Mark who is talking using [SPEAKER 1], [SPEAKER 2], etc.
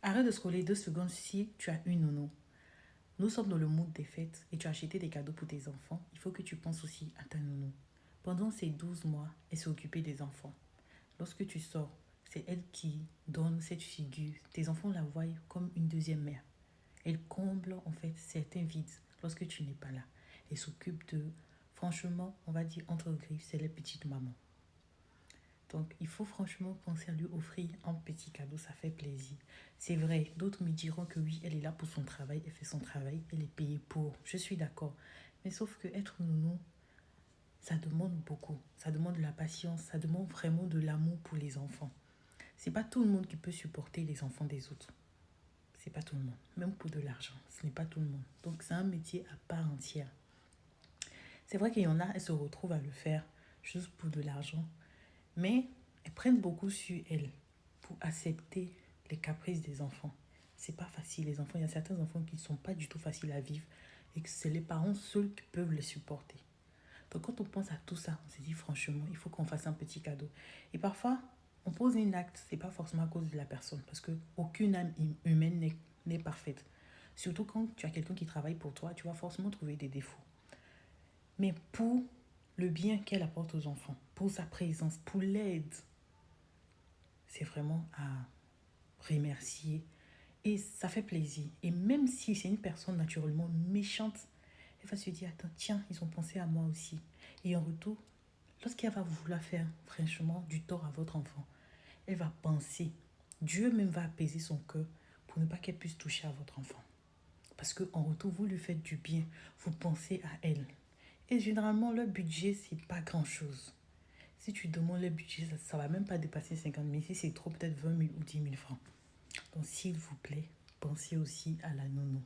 [SPEAKER 1] Arrête de scroller 2 secondes si tu as une nounou. Nous sommes dans le mood des fêtes et tu as acheté des cadeaux pour tes enfants. Il faut que tu penses aussi à ta nounou. Pendant ces 12 mois, elle s'est occupée des enfants. Lorsque tu sors, c'est elle qui donne cette figure. Tes enfants la voient comme une deuxième mère. Elle comble en fait certains vides lorsque tu n'es pas là. Elle s'occupe de, franchement, on va dire entre griffes, c'est la petite maman. Donc, il faut franchement penser à lui offrir un petit cadeau, ça fait plaisir. C'est vrai, d'autres me diront que oui, elle est là pour son travail, elle fait son travail, elle est payée pour. Je suis d'accord. Mais sauf que être nounou, ça demande beaucoup. Ça demande de la patience, ça demande vraiment de l'amour pour les enfants. C'est pas tout le monde qui peut supporter les enfants des autres. C'est pas tout le monde. Même pour de l'argent, ce n'est pas tout le monde. Donc, c'est un métier à part entière. C'est vrai qu'il y en a, elles se retrouvent à le faire juste pour de l'argent. Mais elles prennent beaucoup sur elles pour accepter les caprices des enfants. C'est pas facile, les enfants. Il y a certains enfants qui ne sont pas du tout faciles à vivre et que c'est les parents seuls qui peuvent les supporter. Donc quand on pense à tout ça, on se dit franchement, il faut qu'on fasse un petit cadeau. Et parfois, on pose un acte, c'est pas forcément à cause de la personne, parce qu'aucune âme humaine n'est parfaite. Surtout quand tu as quelqu'un qui travaille pour toi, tu vas forcément trouver des défauts. Mais pour le bien qu'elle apporte aux enfants, pour sa présence, pour l'aide, c'est vraiment à remercier. Et ça fait plaisir. Et même si c'est une personne naturellement méchante, elle va se dire, attends, tiens, ils ont pensé à moi aussi. Et en retour, lorsqu'elle va vouloir faire franchement du tort à votre enfant, elle va penser, Dieu même va apaiser son cœur pour ne pas qu'elle puisse toucher à votre enfant. Parce qu'en retour, vous lui faites du bien, vous pensez à elle. Et généralement, leur budget, c'est pas grand-chose. Si tu demandes le budget, ça va même pas dépasser 50 000. Si c'est trop, peut-être 20 000 ou 10 000 francs. Donc, s'il vous plaît, pensez aussi à la nounou.